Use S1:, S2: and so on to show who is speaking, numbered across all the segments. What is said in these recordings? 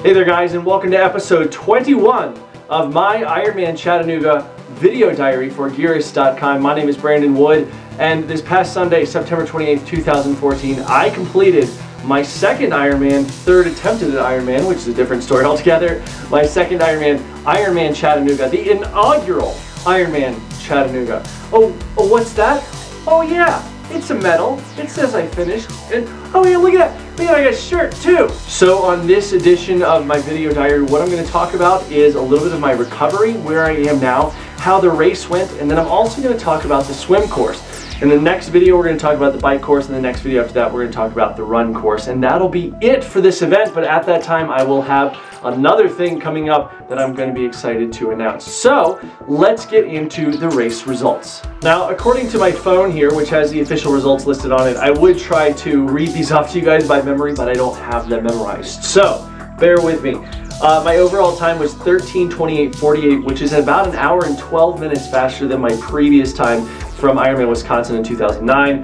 S1: Hey there guys, and welcome to episode 21 of my Ironman Chattanooga video diary for Gearist.com. My name is Brandon Wood, and this past Sunday, September 28th, 2014, I completed my second Ironman, third attempt at an Ironman, which is a different story altogether. My second Ironman, Ironman Chattanooga, the inaugural Ironman Chattanooga. Oh, what's that? Oh yeah, it's a medal. It says I finished. And oh yeah, look at that. Look at, I got a shirt too. So on this edition of my video diary, what I'm going to talk about is a little bit of my recovery, where I am now, how the race went, and then I'm also going to talk about the swim course. In the next video, we're going to talk about the bike course, and the next video after that, we're going to talk about the run course. And that'll be it for this event, but at that time, I will have another thing coming up that I'm going to be excited to announce. So, let's get into the race results. Now, according to my phone here, which has the official results listed on it, I would try to read these off to you guys by memory, but I don't have them memorized. So, bear with me. My overall time was 13:28:48, which is about an hour and 12 minutes faster than my previous time from Ironman Wisconsin in 2009.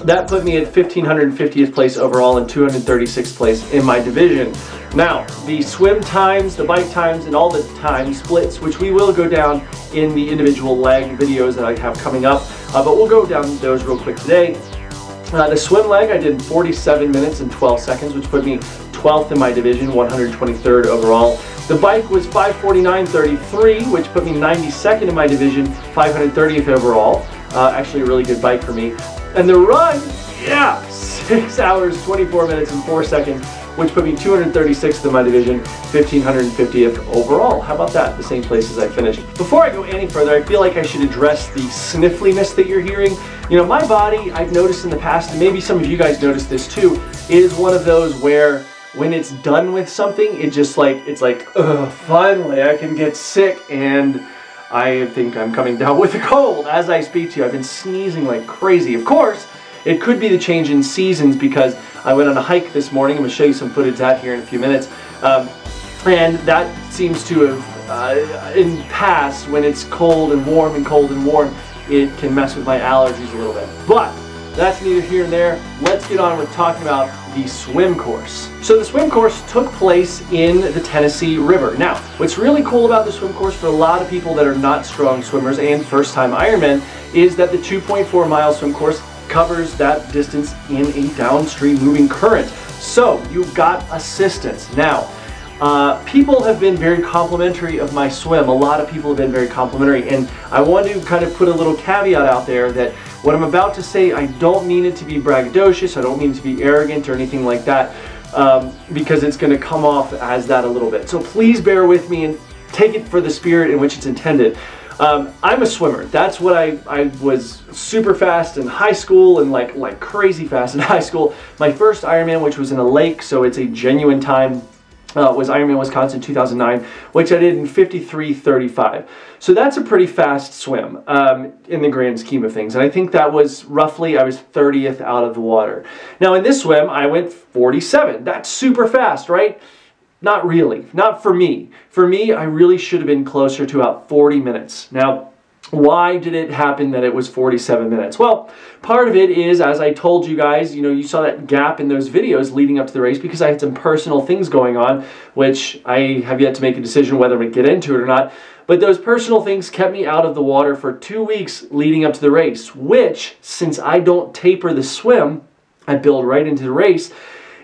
S1: That put me at 1,550th place overall and 236th place in my division. Now, the swim times, the bike times, and all the time splits, which we will go down in the individual leg videos that I have coming up, but we'll go down those real quick today. The swim leg, I did 47 minutes and 12 seconds, which put me 12th in my division, 123rd overall. The bike was 5:49:33, which put me 92nd in my division, 530th overall. Actually a really good bike for me. And the run, yeah, 6 hours, 24 minutes and 4 seconds, which put me 236th in my division, 1,550th overall. How about that? The same place as I finished. Before I go any further, I feel like I should address the sniffliness that you're hearing. You know, my body, I've noticed in the past, and maybe some of you guys noticed this too, is one of those where when it's done with something, it's like, ugh, finally I can get sick, and I think I'm coming down with a cold as I speak to you. I've been sneezing like crazy. Of course, it could be the change in seasons because I went on a hike this morning. I'm going to show you some footage of that here in a few minutes. And that seems to have, in the past, when it's cold and warm and cold and warm, it can mess with my allergies a little bit. But that's neither here nor there. Let's get on with talking about the swim course. So the swim course took place in the Tennessee River. Now, what's really cool about the swim course for a lot of people that are not strong swimmers and first-time Ironmen is that the 2.4 mile swim course covers that distance in a downstream moving current. So you've got assistance. Now, people have been very complimentary of my swim. A lot of people have been very complimentary, and I want to kind of put a little caveat out there that what I'm about to say, I don't mean it to be braggadocious, I don't mean it to be arrogant or anything like that, because it's going to come off as that a little bit. So please bear with me and take it for the spirit in which it's intended. I'm a swimmer. That's what I was super fast in high school and like crazy fast in high school. My first Ironman, which was in a lake, so it's a genuine time, was Ironman Wisconsin 2009, which I did in 53:35. So that's a pretty fast swim in the grand scheme of things. And I think that was roughly, I was 30th out of the water. Now in this swim, I went 47. That's super fast, right? Not really. Not for me. For me, I really should have been closer to about 40 minutes. Now, why did it happen that it was 47 minutes? Well, part of it is, as I told you guys, you know, you saw that gap in those videos leading up to the race because I had some personal things going on, which I have yet to make a decision whether I'm going to get into it or not. But those personal things kept me out of the water for 2 weeks leading up to the race, which, since I don't taper the swim, I build right into the race,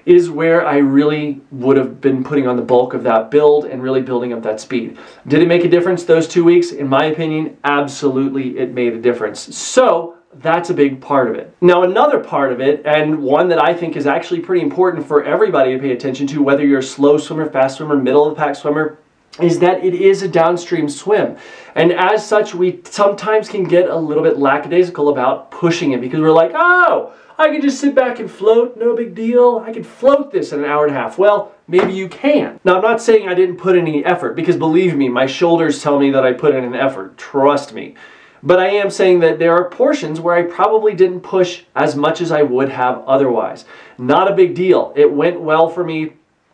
S1: is where I really would have been putting on the bulk of that build and really building up that speed. Did it make a difference those 2 weeks? In my opinion, absolutely it made a difference. So that's a big part of it. Now another part of it, and one that I think is actually pretty important for everybody to pay attention to, whether you're a slow swimmer, fast swimmer, middle of the pack swimmer, is that it is a downstream swim. And as such, we sometimes can get a little bit lackadaisical about pushing it because we're like, oh, I can just sit back and float, no big deal. I can float this in an hour and a half. Well, maybe you can. Now, I'm not saying I didn't put any effort, because believe me, my shoulders tell me that I put in an effort. Trust me. But I am saying that there are portions where I probably didn't push as much as I would have otherwise. Not a big deal. It went well for me.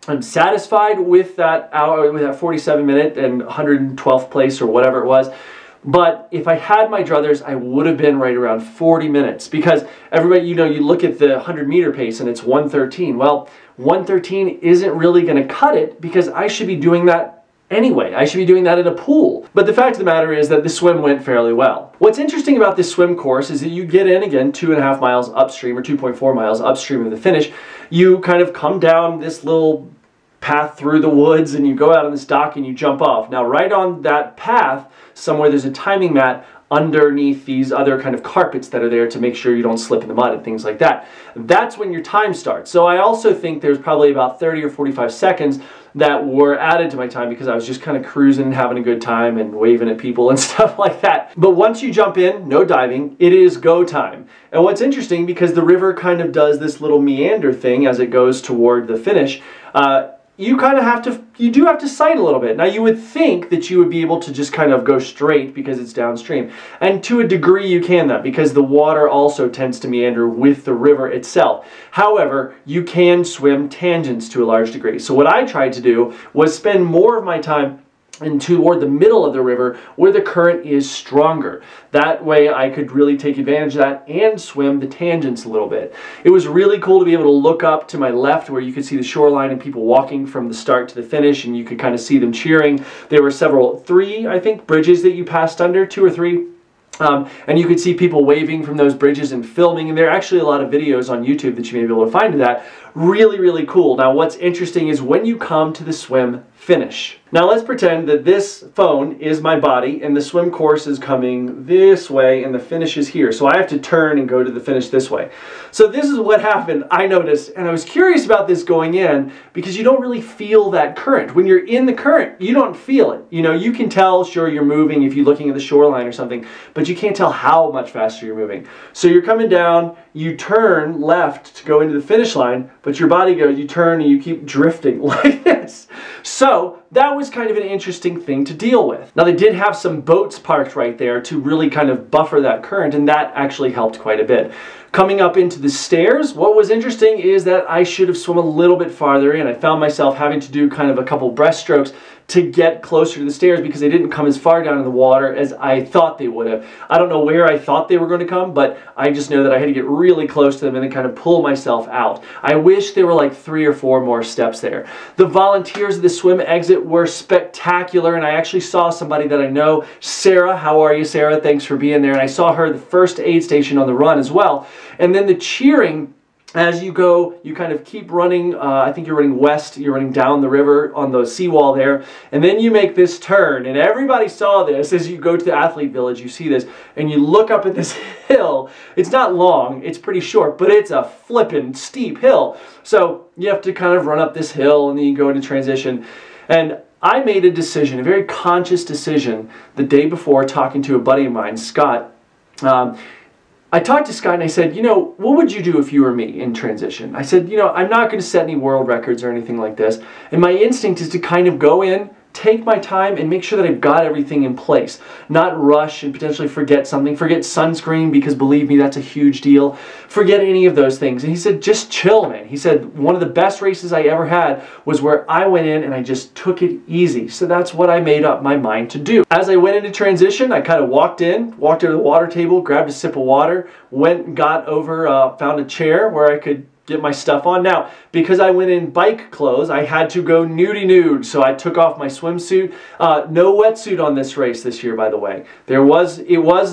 S1: I'm satisfied with that hour, with that 47 minute and 112th place or whatever it was. But if I had my druthers, I would have been right around 40 minutes, because everybody, you look at the 100-meter pace and it's 1:13. Well, 1:13 isn't really going to cut it, because I should be doing that anyway. I should be doing that in a pool. But the fact of the matter is that the swim went fairly well. What's interesting about this swim course is that you get in, again, 2.5 miles upstream, or 2.4 miles upstream of the finish. You kind of come down this little path through the woods, and you go out on this dock and you jump off. Now, right on that path, somewhere there's a timing mat underneath these other kind of carpets that are there to make sure you don't slip in the mud and things like that. That's when your time starts. So I also think there's probably about 30 or 45 seconds that were added to my time, because I was just kind of cruising and having a good time and waving at people and stuff like that. But once you jump in, no diving, it is go time. And what's interesting, because the river kind of does this little meander thing as it goes toward the finish, you kind of have to, you do have to sight a little bit. Now, you would think that you would be able to just kind of go straight because it's downstream. And to a degree you can that, because the water also tends to meander with the river itself. However, you can swim tangents to a large degree. So what I tried to do was spend more of my time and toward the middle of the river where the current is stronger. That way I could really take advantage of that and swim the tangents a little bit. It was really cool to be able to look up to my left where you could see the shoreline and people walking from the start to the finish, and you could kind of see them cheering. There were three, I think, bridges that you passed under, 2 or 3. And you could see people waving from those bridges and filming, and there are actually a lot of videos on YouTube that you may be able to find of that. Really, really cool. Now, what's interesting is when you come to the swim finish. Now, let's pretend that this phone is my body and the swim course is coming this way and the finish is here. So I have to turn and go to the finish this way. So this is what happened, I noticed, and I was curious about this going in, because you don't really feel that current. When you're in the current, you don't feel it. You can tell, sure, you're moving if you're looking at the shoreline or something, but you can't tell how much faster you're moving. So you're coming down, you turn left to go into the finish line, but your body goes, you turn and you keep drifting like this. So that was kind of an interesting thing to deal with. Now, they did have some boats parked right there to really kind of buffer that current, and that actually helped quite a bit. Coming up into the stairs, what was interesting is that I should have swum a little bit farther in. I found myself having to do kind of a couple breaststrokes to get closer to the stairs, because they didn't come as far down in the water as I thought they would have. I don't know where I thought they were going to come, but I just know that I had to get really close to them and then kind of pull myself out. I wish there were like 3 or 4 more steps there. The volunteers at the swim exit were spectacular, and I actually saw somebody that I know, Sarah. How are you, Sarah? Thanks for being there. And I saw her at the first aid station on the run as well. And then the cheering, as you go, you kind of keep running. I think you're running west, you're running down the river on the seawall there, and then you make this turn, and everybody saw this. As you go to the athlete village, you see this, and you look up at this hill. It's not long, it's pretty short, but it's a flippin' steep hill. So you have to kind of run up this hill, and then you go into transition. And I made a decision, a very conscious decision, the day before, talking to a buddy of mine, Scott. I talked to Scott and I said, what would you do if you were me in transition? I said, I'm not going to set any world records or anything like this. And my instinct is to kind of go in, take my time, and make sure that I've got everything in place. Not rush and potentially forget something. Forget sunscreen, because believe me, that's a huge deal. Forget any of those things. And he said, just chill, man. He said, one of the best races I ever had was where I went in and I just took it easy. So that's what I made up my mind to do. As I went into transition, I kind of walked over to the water table, grabbed a sip of water, went, got over, found a chair where I could get my stuff on. Now, because I went in bike clothes, I had to go nudie nude, so I took off my swimsuit. No wetsuit on this race this year, by the way. It was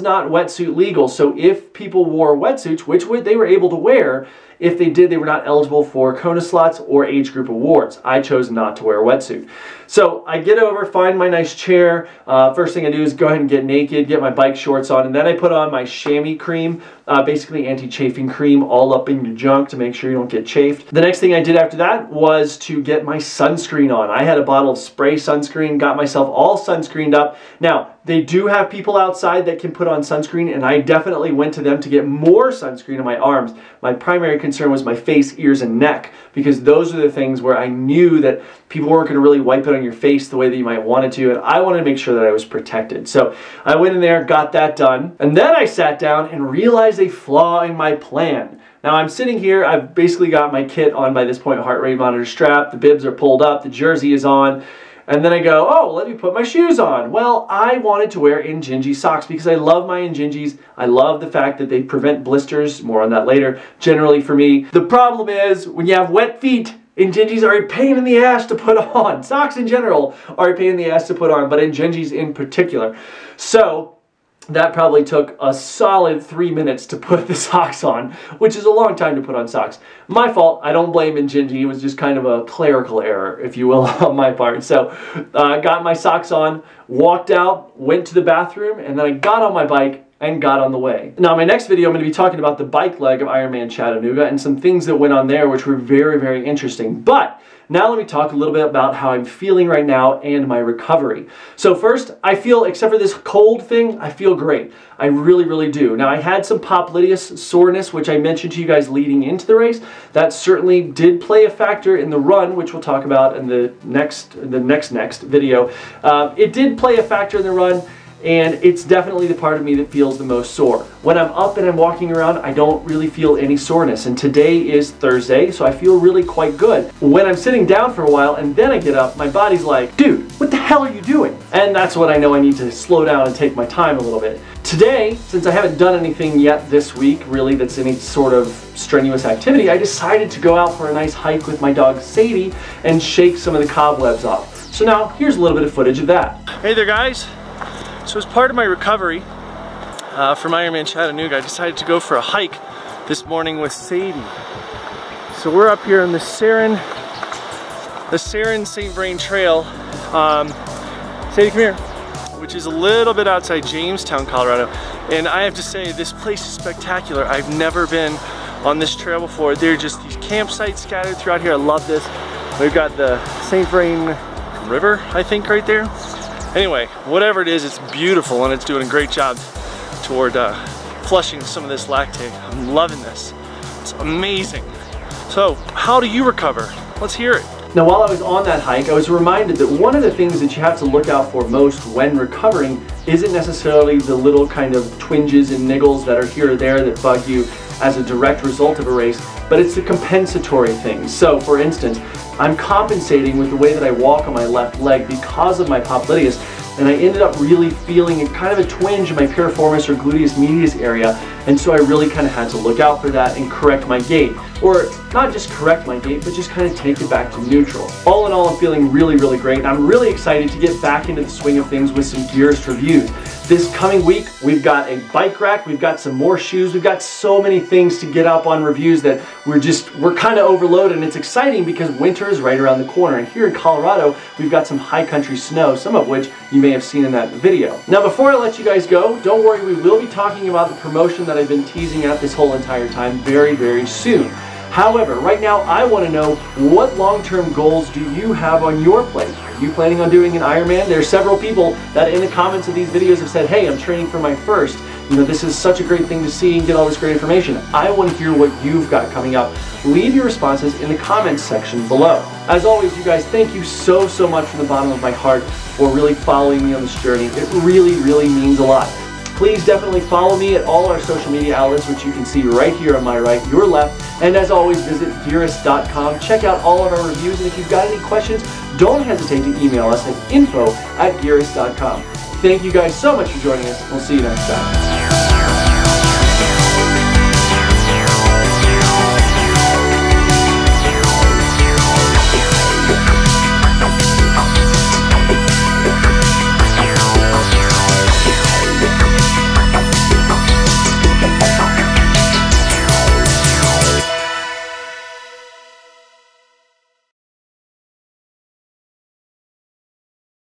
S1: not wetsuit legal, so if people wore wetsuits, which they were able to wear, if they did, they were not eligible for Kona slots or age group awards. I chose not to wear a wetsuit. So I get over, find my nice chair. First thing I do is go ahead and get naked, get my bike shorts on, and then I put on my chamois cream, basically anti-chafing cream, all up in your junk to make sure you don't get chafed. The next thing I did after that was to get my sunscreen on. I had a bottle of spray sunscreen, got myself all sunscreened up. Now, they do have people outside that can put on sunscreen, and I definitely went to them to get more sunscreen on my arms. My primary concern was my face, ears, and neck, because those are the things where I knew that people weren't going to really wipe it on your face the way that you might want it to, and I wanted to make sure that I was protected. So I went in there, got that done, and then I sat down and realized a flaw in my plan. Now I'm sitting here, I've basically got my kit on by this point, heart rate monitor strap, the bibs are pulled up, the jersey is on, And then I go, oh, let me put my shoes on. Well, I wanted to wear Injinji socks because I love my Injinjis. I love the fact that they prevent blisters. More on that later, generally for me. The problem is when you have wet feet, Injinjis are a pain in the ass to put on. Socks in general are a pain in the ass to put on, but Injinjis in particular. So that probably took a solid 3 minutes to put the socks on, which is a long time to put on socks. My fault. I don't blame Injinji. It was just kind of a clerical error, if you will, on my part. So I got my socks on, walked out, went to the bathroom, and then I got on my bike and got on the way. Now, in my next video, I'm going to be talking about the bike leg of Ironman Chattanooga and some things that went on there which were very, very interesting. But now let me talk a little bit about how I'm feeling right now and my recovery. So first, I feel, except for this cold thing, I feel great. I really, really do. Now, I had some popliteus soreness, which I mentioned to you guys leading into the race. That certainly did play a factor in the run, which we'll talk about in the next video. It did play a factor in the run, and it's definitely the part of me that feels the most sore. When I'm up and I'm walking around, I don't really feel any soreness, and today is Thursday, so I feel really quite good. When I'm sitting down for a while and then I get up, my body's like, dude, what the hell are you doing? And that's when I know I need to slow down and take my time a little bit. Today, since I haven't done anything yet this week, really, that's any sort of strenuous activity, I decided to go out for a nice hike with my dog Sadie and shake some of the cobwebs off. So now, here's a little bit of footage of that. Hey there, guys. So as part of my recovery from Ironman Chattanooga, I decided to go for a hike this morning with Sadie. So we're up here on the Sarin St. Vrain Trail. Sadie, come here. Which is a little bit outside Jamestown, Colorado. And I have to say, this place is spectacular. I've never been on this trail before. There are just these campsites scattered throughout here. I love this. We've got the St. Vrain River, I think, right there. Anyway, whatever it is, it's beautiful and it's doing a great job toward flushing some of this lactate. I'm loving this. It's amazing. So, how do you recover? Let's hear it. Now, while I was on that hike, I was reminded that one of the things that you have to look out for most when recovering isn't necessarily the little kind of twinges and niggles that are here or there that bug you as a direct result of a race, but it's the compensatory things. So, for instance, I'm compensating with the way that I walk on my left leg because of my popliteus, and I ended up really feeling kind of a twinge in my piriformis or gluteus medius area, and so I really kind of had to look out for that and correct my gait. Or not just correct my gait, but just kind of take it back to neutral. All in all, I'm feeling really, really great, and I'm really excited to get back into the swing of things with some Gearist reviews. This coming week, we've got a bike rack, we've got some more shoes, we've got so many things to get up on reviews that we're kind of overloaded, and it's exciting because winter is right around the corner. And here in Colorado, we've got some high country snow, some of which you may have seen in that video. Now, before I let you guys go, don't worry, we will be talking about the promotion that I've been teasing at this whole entire time very, very soon. However, right now I want to know, what long-term goals do you have on your plate? Are you planning on doing an Ironman? There are several people that in the comments of these videos have said, hey, I'm training for my first. You know, this is such a great thing to see and get all this great information. I want to hear what you've got coming up. Leave your responses in the comments section below. As always, you guys, thank you so, so much from the bottom of my heart for really following me on this journey. It really, really means a lot. Please definitely follow me at all our social media outlets, which you can see right here on my right, your left. And as always, visit Gearist.com. Check out all of our reviews, and if you've got any questions, don't hesitate to email us at info@Gearist.com. Thank you guys so much for joining us. We'll see you next time.